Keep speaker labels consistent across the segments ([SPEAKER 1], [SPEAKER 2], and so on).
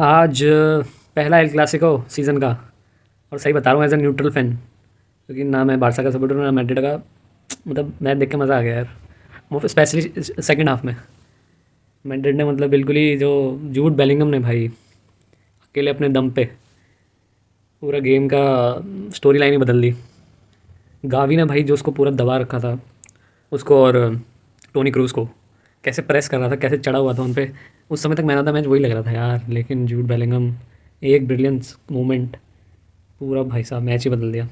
[SPEAKER 1] आज पहला El Clasico season का। और सही बता रहा हूँ एज ए न्यूट्रल फैन, क्योंकि ना मैं बारसा का सपोर्टर हूँ ना मैड्रिड का। मतलब मैच देख के मज़ा आ गया यार, वो स्पेशली सेकंड हाफ में। मैड्रिड ने मतलब बिल्कुल ही जो जूड बेलिंगम ने भाई अकेले अपने दम पे पूरा गेम का स्टोरी लाइन ही बदल दी। गावी ने भाई जो उसको पूरा दबा रखा था उसको, और टोनी क्रूज को कैसे प्रेस कर रहा था, कैसे चढ़ा हुआ था उन पे। उस समय तक मैन ऑफ द मैच वही लग रहा था यार, लेकिन जूड बेलिंगम एक ब्रिलियंस मोमेंट पूरा भाई साहब मैच ही बदल दिया।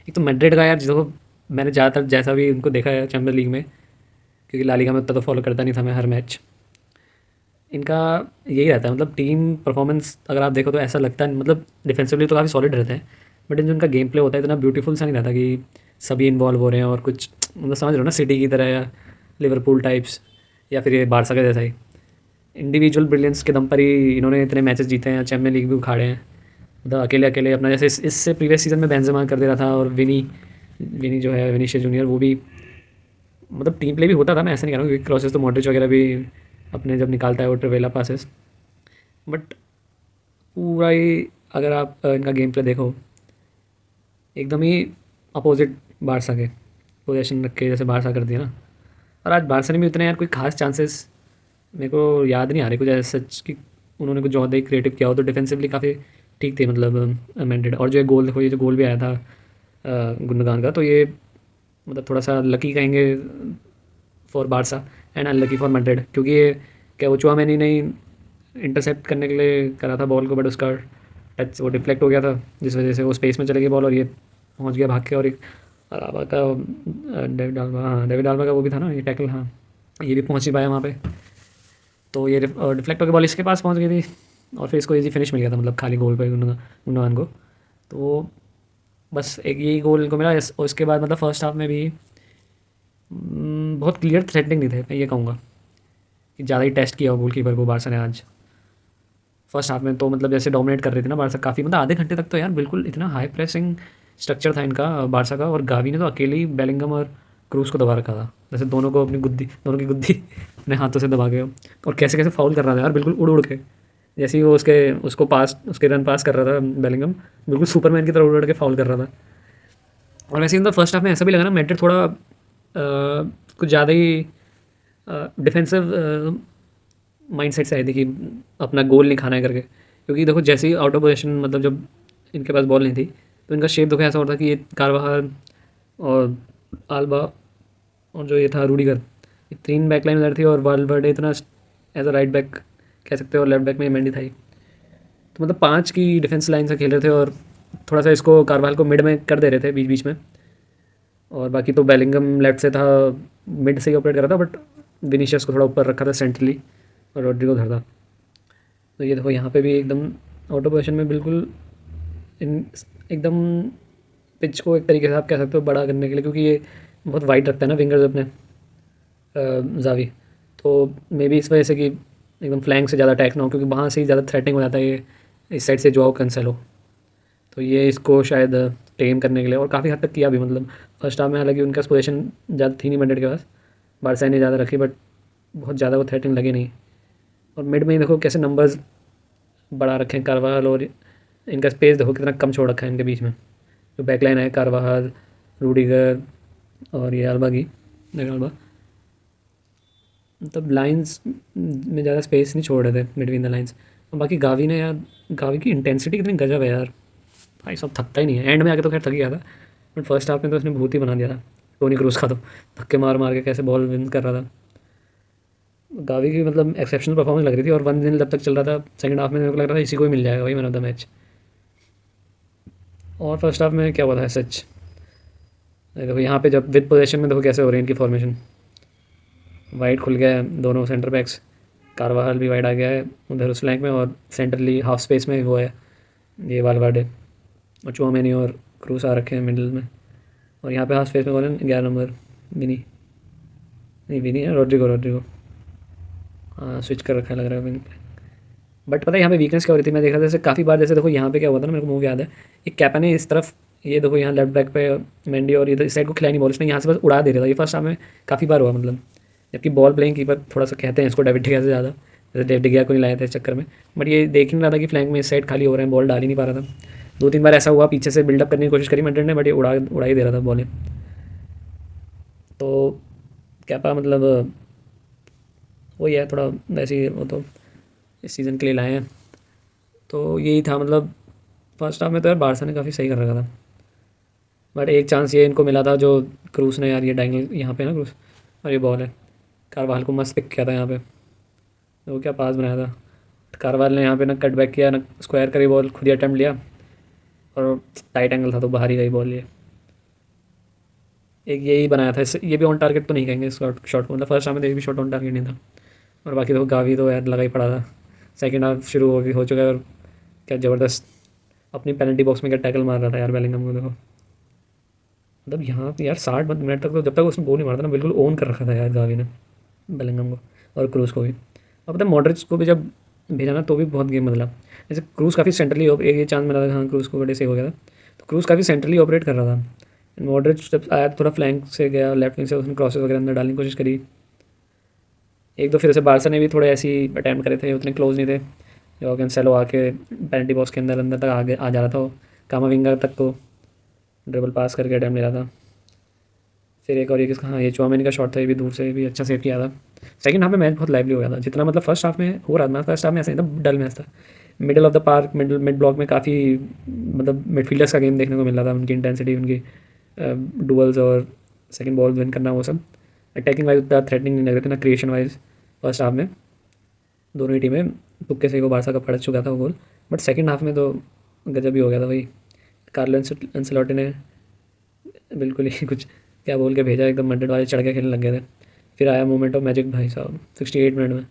[SPEAKER 1] एक तो मैड्रिड का यार, जो मैंने ज़्यादातर जैसा भी उनको देखा है चैम्पियंस लीग में, क्योंकि ला लीगा में उतना तो फॉलो करता नहीं था मैं हर मैच। इनका यही रहता है, मतलब टीम परफॉर्मेंस अगर आप देखो तो ऐसा लगता है, मतलब डिफेंसिवली तो काफ़ी सॉलिड रहते हैं, बट जो उनका गेम प्ले होता है इतना ब्यूटीफुल सा नहीं रहता कि सभी इन्वॉल्व हो रहे हैं और कुछ, मतलब समझ रहे हो ना, सिटी की तरह या लिवरपूल टाइप्स या फिर ये बारसा का जैसा ही। इंडिविजुअल ब्रिलियंस के दम पर ही इन्होंने इतने मैचेस जीते हैं, चैम्पियन लीग भी उखाड़े हैं। मतलब अकेले अकेले अपना, जैसे इससे प्रीवियस सीजन में बेंजेमा कर दे रहा था, और विनी विनी जो है विनीशियस जूनियर, वो भी मतलब टीम प्ले भी होता था। मैं ऐसा नहीं कह रहा हूँ, क्योंकि क्रॉसेस तो मॉड्रिच वगैरह भी अपने जब निकालता है वो ट्रिवेला पासेस। बट पूरा ही अगर आप इनका गेम प्ले देखो, एकदम ही अपोजिट बारसा के पोजीशन रख के जैसे बारसा कर दिया ना। और आज बारसा ने भी उतने यार कोई खास चांसेस मेरे को याद नहीं आ रहे कुछ ऐसे सच कि उन्होंने कुछ ज़्यादा ही क्रिएटिव किया हो। तो डिफेंसिवली काफ़ी ठीक थे, मतलब अमेंडेड। और जो ये गोल देखो, ये जो गोल भी आया था गुंडगान का, तो ये मतलब थोड़ा सा लकी कहेंगे for Barça and unlucky for Madrid, क्योंकि ये क्या वो चुआमेनी ने इंटरसेप्ट करने के लिए करा था बॉल को, बट उसका टच वो डिफ्लेक्ट हो गया था, जिस वजह से वो स्पेस में चले गई बॉल और ये पहुंच गया भाग के। और एक अलावा का डेविड आल्बा, हाँ डेविड आल्बा का वो भी था ना ये टैकल, हाँ ये भी पहुंच नहीं पाया वहाँ पे। तो ये डिफ्लेक्ट होकर बॉल इसके पास पहुंच गई थी और फिर इसको इजी फिनिश मिल गया था, मतलब खाली गोल पे गुंडगान को। तो बस एक यही गोल को मिला। और उसके बाद मतलब फर्स्ट हाफ में भी बहुत क्लियर थ्रेटनिंग नहीं थे, मैं ये कहूँगा कि ज़्यादा ही टेस्ट किया गोल कीपर को बारसा ने आज। फर्स्ट हाफ में तो मतलब जैसे डोमिनेट कर रहे थे ना बारसा काफ़ी, मतलब आधे घंटे तक तो यार बिल्कुल इतना हाई प्रेसिंग स्ट्रक्चर था इनका बारसा का। और गावी ने तो अकेले ही बेलिंगम और क्रूज को दबा रखा था, जैसे दोनों को अपनी गुद्दी, दोनों की गुद्दी अपने हाथों से दबा के। और कैसे कैसे फाउल कर रहा था यार, बिल्कुल उड़ उड़ के, जैसे ही वो उसको पास, उसके रन पास कर रहा था बेलिंगम, बिल्कुल सुपरमैन की तरह उड़ उड़ के फाउल कर रहा था। और वैसे इन द फर्स्ट हाफ में ऐसा भी लगा ना मैड्रिड थोड़ा कुछ ज़्यादा ही डिफेंसिव माइंडसेट से आई थी कि अपना गोल नहीं खाना है करके। क्योंकि देखो जैसे ही आउट ऑफ पोजीशन, मतलब जब इनके पास बॉल नहीं थी, तो इनका शेप देखो ऐसा होता कि ये कारवाहर और आल्बा और जो ये था रूडिगर, ये तीन बैक लाइन उधर थी, और वालवर्डे इतना एज अ राइट बैक कह सकते हो, और लेफ्ट बैक में मेंडी था ही। तो मतलब पाँच की डिफेंस लाइन से खेल रहे थे, और थोड़ा सा इसको कारवाल को मिड में कर दे रहे थे बीच बीच में। और बाकी तो बेलिंगम लेफ्ट से था, मिड से ही ऑपरेट कर रहा था, बट विनीशियस को थोड़ा ऊपर रखा था सेंट्रली, और रॉड्रिगो उधर था। तो ये देखो यहाँ पे भी एकदम आउट ऑफ पोजीशन में बिल्कुल इन एकदम पिच को एक तरीके से आप कह सकते हो बड़ा करने के लिए, क्योंकि ये बहुत वाइड रखता है ना विंगर्स अपने जावी। तो मे बी इस वजह से कि एकदम फ्लैंक से ज़्यादा अटैक ना हो, क्योंकि वहाँ से ही ज़्यादा थ्रेटिंग हो जाता है ये, इस साइड से जोआओ कैंसेलो। तो ये इसको शायद टेम करने के लिए और काफ़ी हद तक किया भी। मतलब फर्स्ट हाफ में हालांकि उनका पोजीशन ज़्यादा थी नहीं मैड्रिड के पास, बारसा ने ज़्यादा रखी, बट बहुत ज़्यादा वो थ्रेटिंग लगे नहीं। और मिड में ही देखो कैसे नंबर्स बढ़ा रखे हैं कारवाहल, और इनका स्पेस देखो कितना कम छोड़ रखा है इनके बीच में। जो बैकलाइन है कारवाहल, रूडिगर और ये अल्बा की, अल्बा, मतलब लाइंस में ज़्यादा स्पेस नहीं छोड़ रहे थे बिटवीन द लाइंस। और बाकी गावी ने यार, गावी की इंटेंसिटी कितनी गजब है यार, भाई सब थकता ही नहीं है। एंड में आके तो खैर थक गया था, बट फर्स्ट हाफ में तो उसने भूत ही बना दिया था टोनी क्रूज का। तो धक्के मार मार के कैसे बॉल विन कर रहा था गावी की, मतलब एक्सेप्शनल परफॉर्मेंस लग रही थी। और वन दिन जब तक चल रहा था सेकंड हाफ में मेरे को लग रहा था इसी को ही मिल जाएगा भाई मैन ऑफ द मैच। और फर्स्ट हाफ में क्या हुआ था सच, देखो यहाँ पे जब विद पोजीशन में देखो कैसे हो रही है इनकी फॉर्मेशन, वाइड खुल गया है दोनों सेंटर बैक्स, कारवाहल भी वाइड आ गया है उधर उस फ्लैंक में, और सेंटरली हाफ स्पेस में वो है ये वालवर्डे, और चुआमेनी और क्रूस आ रखे हैं मिडिल में। और यहाँ पे हाफ स्पेस में कौन है, 11 नंबर, विनी, नहीं विनी है, रॉड्रिगो, रॉड्रिगो, हाँ स्विच कर रखा है लग रहा है विंग पे। बट पता है यहाँ पे वीकनेस क्या हो रही थी, मैं देख रहा था जैसे काफ़ी बार, जैसे देखो यहाँ पे क्या हुआ था ना, मेरे को मूव याद है, एक कैपा ने इस तरफ, ये देखो यहाँ लेफ्ट बैक पे मेंडी, और इधर इस साइड को खिलाई नहीं बॉल, इसने यहाँ से बस उड़ा दे रहा था। ये फर्स्ट हाफ में काफ़ी बार हुआ, मतलब जबकि बॉल प्लेइंग कीपर थोड़ा सा कहते हैं इसको डेविड डिगिया से ज़्यादा, जैसे डेविड डिगिया को नहीं लाया था इस चक्कर में। बट ये देख ही नहीं रहा था कि फ्लैंक में इस साइड खाली हो रहे हैं, बॉल डाल ही नहीं पा रहा था। 2-3 बार ऐसा हुआ पीछे से बिल्डअप करने की कोशिश करी मैड्रिड ने, बट ये उड़ा ही दे रहा था बॉलें। तो कैपा मतलब वही है थोड़ा वैसे ही, वो तो इस सीज़न के लिए लाए हैं। तो यही था मतलब फर्स्ट हाफ में तो यार बारसा ने काफ़ी सही कर रखा था। बट एक चांस ये इनको मिला था जो क्रूस ने यार, ये डायगोनल यहाँ पे ना क्रूस, और ये बॉल है कारवाल को मस्त पिक किया था यहाँ पे, वो क्या पास बनाया था। कारवाल ने यहाँ पे ना कट बैक किया ना स्क्वायर करी बॉल, खुद ही अटैम्प्ट लिया और टाइट एंगल था तो बाहर ही गई बॉल। ये एक यही बनाया था, इससे ये भी ऑन टारगेट तो नहीं कहेंगे शॉट शॉट को, मतलब फर्स्ट हाफ में तो एक भी शॉट ऑन टारगेट नहीं था। और बाकी तो गावी तो यार लगा ही पड़ा था। सेकेंड हाफ शुरू हो चुका है और क्या ज़बरदस्त अपनी पेनल्टी बॉक्स में क्या टैकल मार रहा था यार बेलिंगम को। देखो मतलब यहाँ पे यार 60 मिनट तक तो जब तक उसने गोल नहीं मारा था ना, बिल्कुल ओन कर रखा था यार गावी ने बेलिंगम को और क्रूज़ को भी। और पता है मॉडरिच को भी जब भेजा ना तो भी बहुत गेम बदला। जैसे क्रूज़ काफ़ी सेंट्रली एक ये चांस मिला था, हाँ क्रूज़ को बड़े से हो गया था, तो क्रूज़ काफ़ी सेंट्रली ऑपरेट कर रहा था। मॉडरिच जब आया थोड़ा फ्लैंक से गया, लेफ्ट विंग से उसने क्रॉसेस वगैरह अंदर डालने की कोशिश करी। एक दो फिर से बारसा ने भी थोड़े ऐसे ही अटैम्प्ट करे थे, उतने क्लोज नहीं थे। जो कैंसेलो आके पेनल्टी बॉक्स के अंदर अंदर तक आगे आ जा रहा था, वो कामाविंगा तक को ड्रिबल पास करके अटैम्प्ट ले रहा था। फिर एक और ये किसका, हाँ ये चौमिन का शॉट था, ये भी दूर से भी अच्छा सेव किया था। सेकंड हाफ में मैच बहुत लाइवली हो गया था, जितना मतलब फर्स्ट हाफ में हो रहा था। फर्स्ट हाफ में ऐसा नहीं था, डल मैच था। Middle of the park, mid block में काफ़ी मतलब मिडफील्डर्स का गेम देखने को मिल रहा था, उनकी इंटेंसिटी, उनकी डुअल्स और सेकंड बॉल विन करना, वो सब अटैकिंग वाइज उतना थ्रेटनिंग नहीं लग रहे थे ना क्रिएशन वाइज। फर्स्ट हाफ में दोनों ही टीमें तुक्के से को बारसा का पड़ चुका था वो गोल। बट सेकंड हाफ में तो गजब ही हो गया था भाई। कार्लो एंसेलोटी ने बिल्कुल ही कुछ क्या बोल के भेजा, एकदम मैड्रिड वाले चढ़ के खेलने लग गए थे। फिर आया मोमेंट ऑफ मैजिक भाई साहब 68 मिनट में,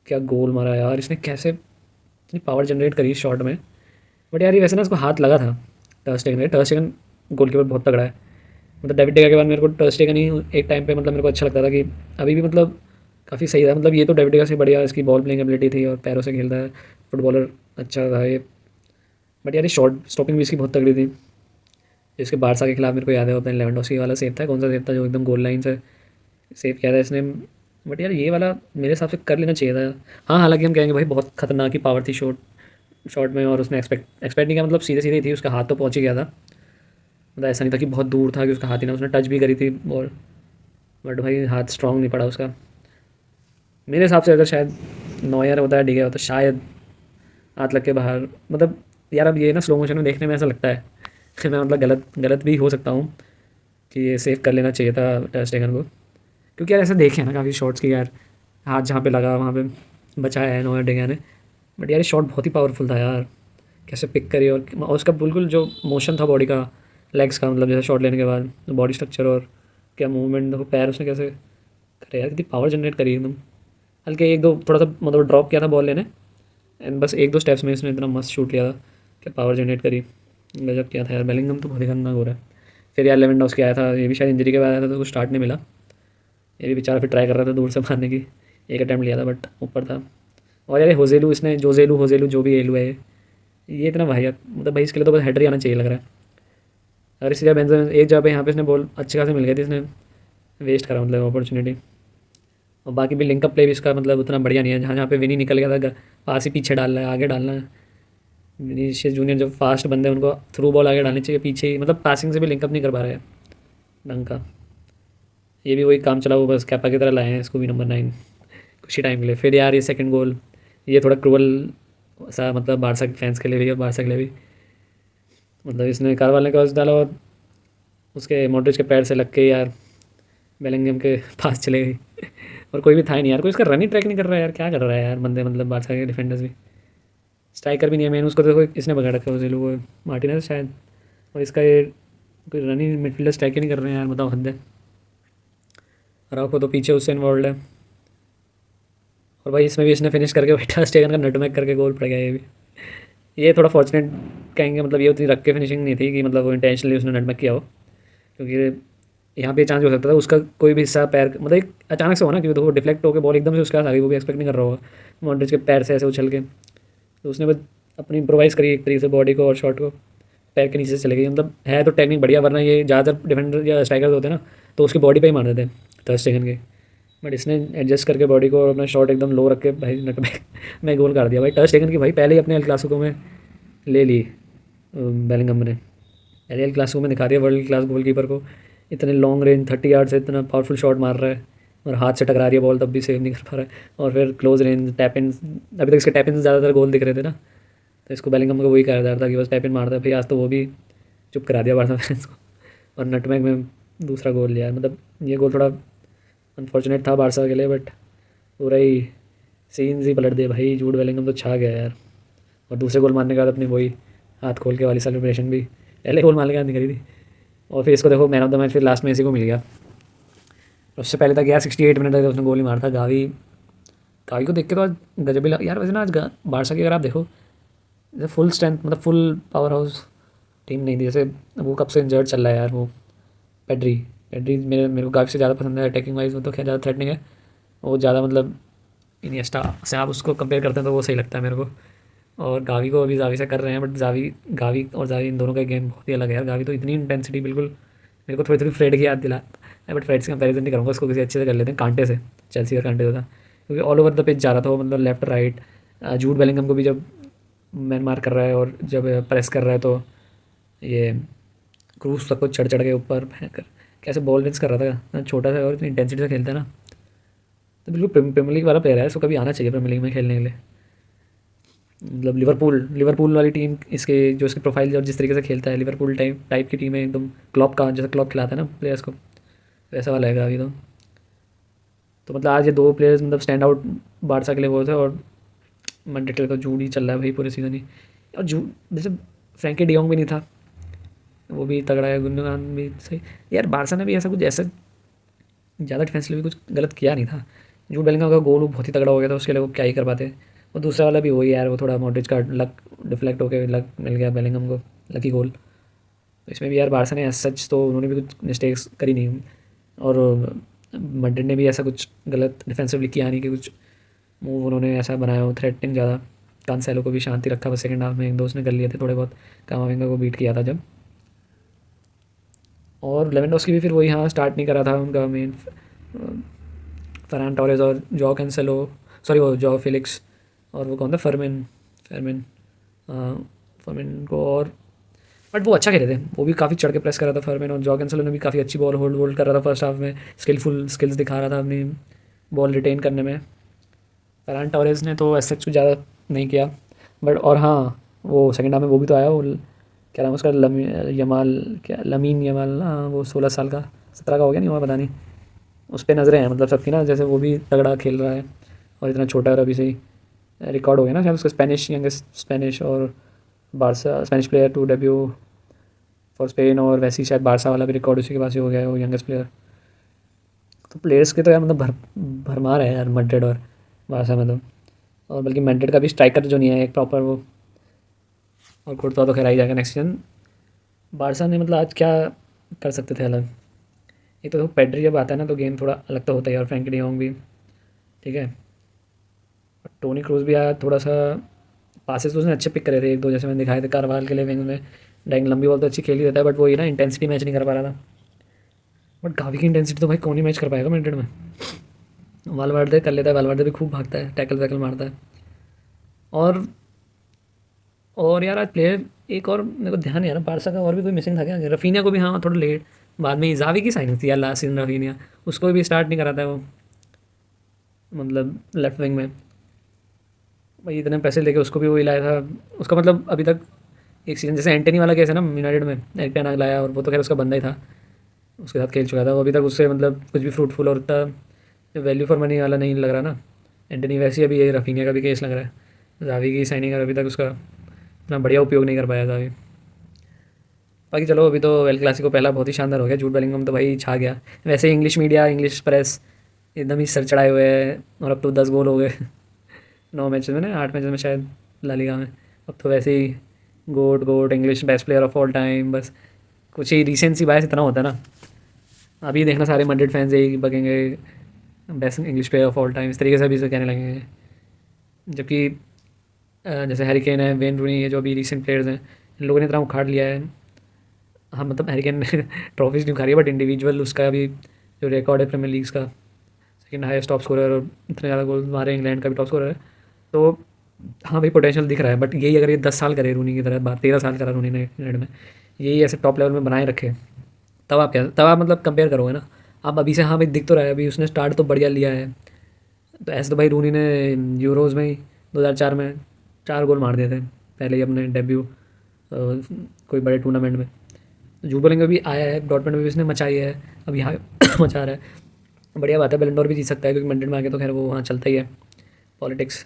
[SPEAKER 1] क्या गोल मारा यार इसने, कैसे इतनी पावर जनरेट करी इस शॉट में। बट यार ये वैसे ना इसको हाथ लगा था टर स्टेगन का। टर स्टेगन गोलकीपर बहुत तगड़ा है, मतलब डेविड डेगा के बाद मेरे को टर स्टेगन ही एक टाइम पे मतलब मेरे को अच्छा लगता था कि अभी भी मतलब काफ़ी सही था। मतलब ये तो डेविड डेगा से बढ़िया इसकी बॉल प्लेइंग एबिलिटी थी और पैरों से खेलता है, फुटबॉलर अच्छा था ये। बट यार ये शॉट स्टॉपिंग भी इसकी बहुत तगड़ी थी। जिसके बारसा के खिलाफ मेरे को याद है अपने लेवेंडोस्की वाला सेव था, कौन सा सेव था जो एकदम गोल लाइन से सेव किया था इसने। बट यार ये वाला मेरे हिसाब से कर लेना चाहिए था। हाँ हालांकि हम कहेंगे भाई बहुत खतरनाक ही पावर थी शॉट में, और उसने एक्सपेक्ट नहीं किया, मतलब सीधे सीधे थी, उसका हाथ तो पहुँच ही गया था। मतलब ऐसा नहीं था कि बहुत दूर था कि उसका हाथ ही ना, उसने टच भी करी थी बॉल, बट भाई हाथ स्ट्रॉन्ग नहीं पड़ा उसका मेरे हिसाब से। अगर शायद नॉयर होता है डिगे होता शायद हाथ लग के बाहर, मतलब यार अब ये ना स्लो मोशन में देखने में ऐसा लगता है कि मैं मतलब गलत भी हो सकता हूँ कि ये सेव कर लेना चाहिए था टर स्टेगन को। क्योंकि यार ऐसा देखे हैं ना काफ़ी शॉट्स की यार, हाथ जहाँ पे लगा वहाँ पे बचाया है नॉयर डिगे ने। बट यार ये शॉट बहुत ही पावरफुल था यार, कैसे पिक करी और उसका बिल्कुल जो मोशन था बॉडी का, लेग्स का, मतलब जैसे शॉट लेने के बाद बॉडी स्ट्रक्चर और क्या मूवमेंट, देखो पैर उसने कैसे करे यार, कितनी पावर जनरेट करी एकदम। हल्के एक दो थोड़ा सा मतलब ड्रॉप किया था बॉल लेने, एंड बस एक दो स्टेप्स में इसने इतना मस्त शूट लिया था, क्या पावर जनरेट करी, गजब किया था यार। बेलिंगम तो बहुत ही खतरनाक हो रहा है। फिर यार लेवेंडोव्स्की आया था, ये भी शायद इंजरी के बाद आया था तो कुछ स्टार्ट नहीं मिला। ये भी बेचारा फिर ट्राई कर रहा था दूर से मारने की, एक अटैम्प्ट लिया था बट ऊपर था। और यार होजेलू, इसने होजेलू जो भी एलू है ये इतना भाई मतलब भाई इसके लिए तो बस हेडर ही आना चाहिए लग रहा है। अगर इसी जगह बेंजामिन एक जगह पे यहाँ पे इसने बॉल अच्छे खासे मिल गई थी, इसने वेस्ट करा मतलब अपॉर्चुनिटी। और बाकी भी लिंकअप प्ले भी इसका मतलब उतना बढ़िया नहीं है, जहाँ जहाँ पे विनी निकल गया था पास ही पीछे डालना है, आगे डालना है। विनीशियस जूनियर जो फास्ट बंदे हैं उनको थ्रू बॉल आगे डालनी चाहिए, पीछे ही मतलब पासिंग से भी लिंकअप नहीं कर पा रहे हैं ढंग का। ये भी वही काम चला, वो बस कैपा की तरह लाए हैं इसको भी नंबर 9 कुछ ही टाइम के लिए। फिर यार ये सेकंड गोल ये थोड़ा क्रूअल सा, मतलब बारसा के फैंस के लिए भी और बारसा के लिए भी, मतलब इसने कारवाल ने क्रॉस डाला और उसके मॉड्रिच के पैर से लग के यार बेलिंगम के पास चले गई और कोई भी था ही नहीं यार, कोई इसका रन ही ट्रैक नहीं कर रहा है यार, क्या कर रहा है यार बंदे, मतलब बारसा के डिफेंडर्स भी। स्ट्राइकर भी नहीं है मेन, उसको देखो इसने पकड़ रखा है, उसे वो मार्टिनेज शायद, और इसका ये कोई रन ही मिडफील्डर स्ट्राइक ही नहीं कर रहे हैं यार, बताओ हद है। राउको तो पीछे उससे इन्वॉल्व है, और भाई इसमें भी इसने फिनिश करके बैठा स्टेगन का नटमैक करके गोल पड़ गया। ये भी ये थोड़ा फॉर्चुनेट कहेंगे, मतलब ये उतनी रख के फिनिशिंग नहीं थी कि मतलब वो इंटेंशनली उसने नटमैक किया हो, क्योंकि यहाँ पे चांस हो सकता था उसका कोई भी हिस्सा पैर मतलब एक अचानक से हो ना, क्योंकि वो डिफ्लेक्ट होकर बॉल एकदम से उसके पास आ गई, वो भी एक्सपेक्ट नहीं कर रहा होगा मॉड्रिच के पैर से ऐसे उछल के, तो उसने बस अपनी इम्प्रोवाइज़ करी एक तरीके से बॉडी को और शॉट को, पैर के नीचे से चले गई। मतलब है तो टेक्निक बढ़िया, वरना ये ज़्यादातर डिफेंडर या स्ट्राइकर होते हैं ना तो उसकी बॉडी पे ही मार देते हैं टर स्टेगन के, बट इसने एडजस्ट करके बॉडी को और अपना शॉट एकदम लो रख के भाई नटबैक में गोल कर दिया भाई। टच टेकन की भाई पहले ही अपने एल क्लासिको में ले ली बेलिंगम ने। पहले एल क्लासिको में दिखा दिया वर्ल्ड क्लास गोलकीपर को, इतने लॉन्ग रेंज 30 यार्ड से इतना पावरफुल शॉट मार रहा है और हाथ से टकरा रही है बॉल तब भी सेव नहीं कर पा रहा है। और फिर क्लोज रेंज टैप इन, अभी तक इसके टैप इन से ज़्यादातर गोल दिख रहे थे ना, तो इसको बेलिंगम को वही कहा जा रहा था कि बस टैप इन मारता है भाई। आज तो वो भी चुप करा दिया बारसा फैंस को और नटमैग में दूसरा गोल लिया। मतलब ये गोल थोड़ा अनफॉर्चुनेट था बारसा के लिए, बट पूरा ही सीन्स ही पलट दिए भाई। जूड बेलिंगम तो छा गया यार। और दूसरे गोल मारने के बाद अपनी वही हाथ खोल के वाली सेलिब्रेशन भी पहले गोल मारने के बाद नहीं करी थी। और फिर इसको देखो मैन ऑफ द मैच फिर लास्ट में इसी को मिल गया। उससे पहले तक यार 68 मिनट तक उसने गोल ही मारा था। गावी गावी को देख के तो आज गजब ही यार। वैसे ना आज बारसा की अगर आप देखो, जैसे फुल स्ट्रेंथ मतलब फुल पावर हाउस टीम नहीं थी। जैसे वो कब से इंजर्ड चल रहा है यार, वो पेड्री पेड्री मेरे को गावी से ज़्यादा पसंद है अटैकिंग वाइज। वो तो खैर ज़्यादा थ्रेटनिंग है, वो ज़्यादा मतलब इनिएस्टा से आप उसको कंपेयर करते हैं तो वो सही लगता है मेरे को। और गावी को अभी जावी से कर रहे हैं, बट गावी और जावी इन दोनों का गेम बहुत ही अलग है यार। गावी तो इतनी इंटेंसिटी बिल्कुल मेरे को थोड़ी थोड़ी फ्रेड की याद दिला है, बट फ्रेड से कंपैरिजन नहीं करूँगा उसको, किसी अच्छे से कर लेते हैं कांटे से। चेल्सी का कांटे से था क्योंकि ऑल ओवर द पिच जा रहा था वो, मतलब लेफ्ट राइट। जूड बेलिंगम को भी जब मैन मार कर रहा है और जब प्रेस कर रहा है तो ये क्रूज तक को चढ़ चढ़ के ऊपर कर कैसे बॉल मिस कर रहा था। छोटा सा और इतनी इंटेंसिटी से खेलता है ना, तो बिल्कुल प्रीमियर लीग वाला प्लेयर है। इसको कभी आना चाहिए प्रीमियर लीग में खेलने के लिए। मतलब लिवरपूल वाली टीम इसके जो इसकी प्रोफाइल और जिस तरीके से खेलता है, लिवरपूल टाइप की टीम है एकदम। क्लॉप का जैसा क्लॉप खिलाता है ना प्लेयर्स को, वैसा वाला है अभी तो मतलब आज ये दो प्लेयर्स मतलब स्टैंड आउट बारसा के लिए वो थे। और मैंडेटरी तो जूड ही चल रहा है भाई पूरे सीज़न ही। और जूड जैसे फ्रैंकी डियोंग भी नहीं था, वो भी तगड़ा है। गुंडोगान भी सही यार। बारसा ने भी ऐसा ज़्यादा डिफेंसिव भी कुछ गलत किया नहीं था। जूड बेलिंगम का गोल वो बहुत ही तगड़ा हो गया था, उसके लिए वो क्या ही कर पाते। और दूसरा वाला भी वही यार, वो थोड़ा मॉड्रिच का लक डिफ्लेक्ट होकर लक मिल गया बेलिंगम को, लकी गोल। तो इसमें भी यार बारसा ने सच तो उन्होंने भी कुछ मिस्टेक्स करी नहीं। और मैड्रिड ने भी ऐसा कुछ गलत डिफेंसिवली किया नहीं कि कुछ मूव उन्होंने ऐसा बनाया हो थ्रेटनिंग ज़्यादा। कांसेलो को भी शांति रखा बस सेकंड हाफ में, एक दो उसने कर लिए थे थोड़े बहुत। कामाविंगा को बीट किया था जब। और लेवेंडोस्की भी फिर वही हाँ स्टार्ट नहीं करा था उनका मेन। फरहान टोरेस और जॉ कैंसेलो, सॉरी वो जॉ फिलिक्स और वो कौन था फर्मिन फर्मिन फर्मिन को। और बट वो अच्छा खेले थे, वो भी काफ़ी चढ़ के प्रेस कर रहा था फर्मिन। और जॉ कैंसेलो ने भी काफ़ी अच्छी बॉल होल्ड कर रहा था फर्स्ट हाफ में, स्किलफुल स्किल्स दिखा रहा था अपनी बॉल रिटेन करने में। फरहान टोरेस ने तो ऐसा कुछ ज़्यादा नहीं किया बट। और हाँ वो सेकंड हाफ में वो भी तो आया, वो क्या नाम है उसका, यमाल क्या लमीन यमाल ना, वो 16 साल का 17 का हो गया नहीं हुआ पता नहीं। उस पर नज़रें हैं मतलब सबकी ना, जैसे वो भी तगड़ा खेल रहा है और इतना छोटा है। अभी से ही रिकॉर्ड हो गया ना शायद उसका, स्पेनिश यंगेस्ट स्पेनिश और Barca Spanish player to debut for Spain. और वैसे ही शायद बारसा वाला भी रिकॉर्ड उसी के पास ही हो गया है, वो यंगेस्ट प्लेयर। तो प्लेयर्स के तो यार मतलब भरमार है यार मैड्रिड और बारसा में तो। और बल्कि मैड्रिड का भी स्ट्राइकर जो नहीं है एक प्रॉपर वो, और कुर्तवा तो खैर ही जाएगा नेक्स्ट सीजन। बारसा ने मतलब आज क्या कर सकते थे अलग। एक तो पेड्री जब आता है ना तो गेम थोड़ा अलग तो होता है। और फ्रैंकी डियोंग भी ठीक है, और टोनी क्रूज भी आया थोड़ा सा। पासेस तो उसने अच्छे पिक करे थे एक दो, जैसे मैंने दिखाए थे कारवाल के लिए विंग में। डाइंग लंबी बॉल तो अच्छी खेल ही देता है, बट वो ये ना इंटेंसिटी मैच नहीं कर पा रहा था। बट गावी की इंटेंसिटी तो भाई कौन ही मैच कर पाएगा मैड्रिड में। वालवर्डे कर लेता है, वालवर्डे भी खूब भागता है, टैकल वैकल मारता है। और यार आज प्लेयर एक और मेरे को ध्यान नहीं आ रहा बारसा का, और भी कोई मिसिंग था क्या। रफीनिया को भी हाँ थोड़ा लेट बाद में इजावी की साइनिंग थी यार लास्ट सीजन रफीनिया, उसको भी स्टार्ट नहीं करा था वो मतलब लेफ्ट विंग में। भाई इतने पैसे लेके उसको भी वही लाया था। उसका मतलब अभी तक एक सीज़न जैसे एंटनी वाला केस है ना यूनाइटेड में, एक टेन लाया और वो तो खैर उसका बंदा ही था, उसके साथ खेल चुका था वो। अभी तक उससे मतलब कुछ भी फ्रूटफुल और उतना वैल्यू फॉर मनी वाला नहीं लग रहा ना एंटनी। वैसे ही अभी ये रफीनिया का भी केस लग रहा है। जावी की साइनिंग अभी तक उसका इतना बढ़िया उपयोग नहीं कर पाया जावी। बाकी चलो अभी तो एल क्लासिको पहला बहुत ही शानदार हो गया। जूड बेलिंगम तो भाई छा गया। वैसे इंग्लिश मीडिया इंग्लिश प्रेस एकदम ही सर चढ़ाए हुए हैं। और अब तो 10 गोल हो गए 9 मैचेस में ना, 8 मैचेस में शायद ला लीगा में। अब तो वैसे ही GOAT English best player of all time, बस कुछ ही रिसेंसी बायस इतना होता है ना। अभी देखना सारे मैड्रिड फैंस यही बकेंगे best English player of all time, इस तरीके से अभी से कहने लगेंगे। जबकि जैसे हैरी केन है, वेन रूनी है, जो अभी रिसेंट प्लेयर्स हैं, इन लोगों ने इतना उखाड़ लिया है। हाँ मतलब हैरी केन ने ट्रॉफीज़ नहीं उखाड़ी है, बट इंडिविजुअल उसका अभी जो रिकॉर्ड है प्रीमियर लीग्स का सेकंड हाईएस्ट टॉप स्कोरर और इतने ज़्यादा गोल मारे, इंग्लैंड का भी टॉप स्कोरर है। तो हाँ भाई पोटेंशियल दिख रहा है, बट यही अगर ये 10 साल करे रूनी की तरह, 13 साल करा रूनी ने इंग्लैंड में, यही ऐसे टॉप लेवल में बनाए रखे, तब आप मतलब कंपेयर करोगे ना। आप अभी से हाँ भाई दिख तो रहा है, अभी उसने स्टार्ट तो बढ़िया लिया है। तो ऐसे तो भाई रूनी ने यूरोज़ में ही 2004 में 4 गोल मार दिए थे पहले ही अपने डेब्यू कोई बड़े टूर्नामेंट में। जूड बेलिंगम भी आया है, डॉर्टमुंड में भी उसने मचाई है, अब यहाँ मचा रहा है। बढ़िया बात है, बैलन डोर भी जीत सकता है क्योंकि मैड्रिड में आके तो खैर वो वहाँ चलता ही है पॉलिटिक्स।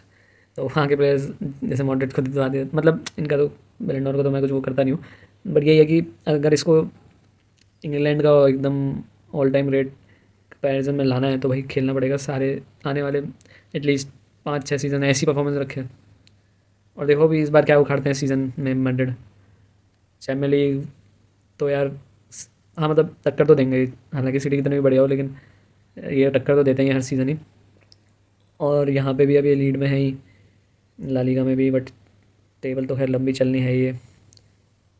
[SPEAKER 1] तो वहाँ के प्लेयर्स जैसे मॉडरेट खुद जितवा दिए, मतलब इनका तो बैलन डोर को तो मैं कुछ वो करता नहीं हूँ, बट यही है कि अगर इसको इंग्लैंड का एकदम ऑल टाइम ग्रेट कंपेरिजन में लाना है तो भाई खेलना पड़ेगा सारे आने वाले एटलीस्ट 5-6 सीज़न ऐसी परफॉर्मेंस रखे। और देखो भी इस बार क्या उखाड़ते हैं सीज़न में मैड्रिड। चैम्पियन लीग तो यार हाँ मतलब टक्कर तो देंगे ही, हालांकि सिटी कितने भी बढ़िया हो, लेकिन ये टक्कर तो देते ही हैं हर सीज़न ही। और यहाँ पे भी अभी लीड में है ही, ला लीगा में भी, बट टेबल तो खैर लंबी चलनी है, ये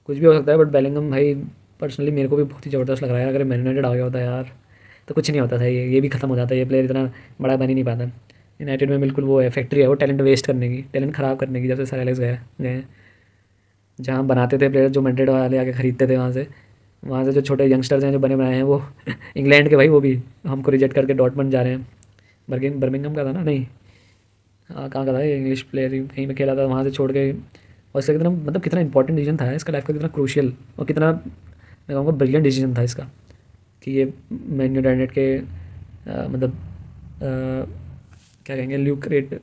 [SPEAKER 1] कुछ भी हो सकता है। बट बेलिंगम भाई पर्सनली मेरे को भी बहुत ही ज़बरदस्त लग रहा है। अगर मैन यूनाइटेड आ गया होता है यार तो कुछ नहीं होता था, ये भी ख़त्म हो जाता है, ये प्लेयर इतना बड़ा बन ही नहीं पाता। यूनाइटेड में बिल्कुल वो है, फैक्ट्री है वो टैलेंट वेस्ट करने की, टैलेंट ख़राब करने की, जब से सर एलेक्स गए जहाँ बनाते थे प्लेयर, जो मैड्रिड वाले आके ख़रीदते थे वहाँ से जो छोटे यंगस्टर्स हैं जो बने बनाए हैं वो इंग्लैंड के भाई, वो भी हमको रिजेक्ट करके डॉर्टमंड जा रहे हैं। बर्मिंघम का था ना, नहीं हाँ कहाँ का था ये, इंग्लिश प्लेयर ही कहीं में खेला था, वहाँ से छोड़ के। और इसका कितना मतलब कितना इंपॉर्टेंट डिसीजन था इसका लाइफ का, कितना क्रूशियल और कितना मैं कहूँगा ब्रिलियंट डिसीजन था इसका, कि ये मैन यूनाइटेड के मतलब क्या कहेंगे ल्यूक रेट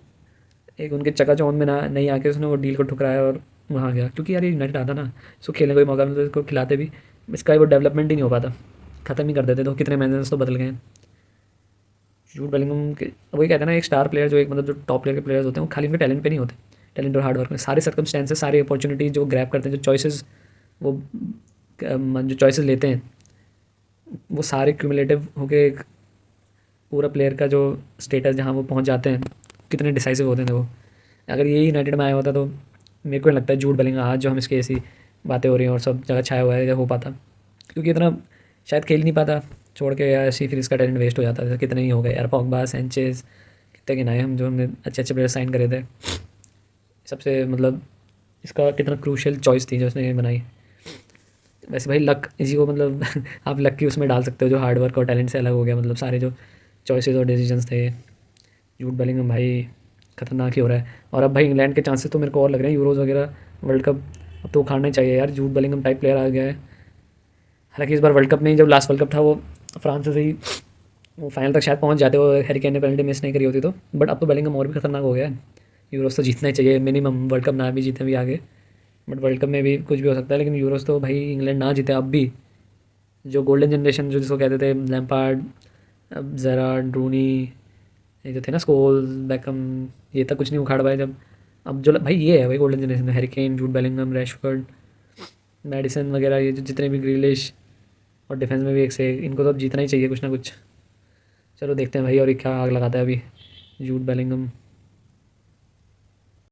[SPEAKER 1] एक उनके चकाचौंध में ना नहीं आके उसने वो डील को ठुकराया और वहाँ गया। क्योंकि यार ये यूनाइटेड आता ना, इसको खेलने का कोई मौका मिलता तो इसको खिलाते भी, इसका वो डेवलपमेंट ही नहीं हो पाता, ख़त्म ही कर देते। तो कितने मैनेजर्स तो बदल गए हैं। जूड बेलिंगम के वही कहते हैं ना, एक स्टार प्लेयर जो एक मतलब जो टॉप प्लेयर के प्लेयर्स होते हैं वो खाली उनके टैलेंट पे नहीं होते, टैलेंट और हार्ड वर्क में सारे सर्कमस्टेंसेस सारी अपॉर्चुनिटीज जो ग्रैब करते हैं, जो चॉइसेस वो जो चॉइसेस लेते हैं वो सारे क्यूमुलेटिव होके एक पूरा प्लेयर का जो स्टेटस जहाँ वो पहुँच जाते हैं, कितने डिसाइसिव होते हैं वो। अगर यही यूनाइटेड में आया होता तो मेरे को नहीं लगता है जूड बेलिंगम आज जो हम इसकी ऐसी बातें हो रही हैं और सब जगह छाया हुआ है हो पाता, क्योंकि इतना शायद खेल नहीं पाता छोड़ के यार ऐसे ही, फिर इसका टैलेंट वेस्ट हो जाता है। कितने ही हो गए यार, पॉगबा सैंचेज कितने गिनाए हम, जो हमने अच्छे अच्छे प्लेयर साइन करे थे। सबसे मतलब इसका कितना क्रूशियल चॉइस थी जो उसने बनाई। वैसे भाई लक इसी को मतलब आप लक की उसमें डाल सकते हो, जो हार्ड वर्क और टैलेंट से अलग हो गया, मतलब सारे जो चॉइसेस और डिसीजंस थे। जूड बेलिंगम भाई खतरनाक ही हो रहा है। और अब भाई इंग्लैंड के चांसेस तो मेरे को और लग रहे हैं, यूरोज़ वगैरह वर्ल्ड कप अब तो उखाड़ना ही चाहिए यार, जूड बेलिंगम टाइप प्लेयर आ गया है। हालांकि इस बार वर्ल्ड कप में जब लास्ट वर्ल्ड कप था वो फ्रांस से ही वो फाइनल तक शायद पहुंच जाते, वो हैरी केन ने पेनल्टी मिस नहीं करी होती तो। बट अब तो बेलिंगम और भी खतरनाक हो गया है। यूरोस तो जीतना ही चाहिए मिनिमम, वर्ल्ड कप ना भी जीते भी आगे, बट वर्ल्ड कप में भी कुछ भी हो सकता है। लेकिन यूरोस तो भाई इंग्लैंड ना जीते अब भी, जो गोल्डन जनरेशन जो जिसको कहते थे लैम्पार्ड, अब जेरार्ड, रूनी, ये जो थे ना स्कोल्स, बैकम, ये तक कुछ नहीं उखाड़ पाए जब। अब जो भाई ये है भाई golden generation, Harry Kane, Jude Bellingham, Rashford, Maddison वगैरह, ये जो जितने भी ग्रिलिश, और डिफेंस में भी एक से एक, इनको तो अब जीतना ही चाहिए कुछ ना कुछ। चलो देखते हैं भाई और ये क्या आग लगाता है अभी जूड बेलिंगम।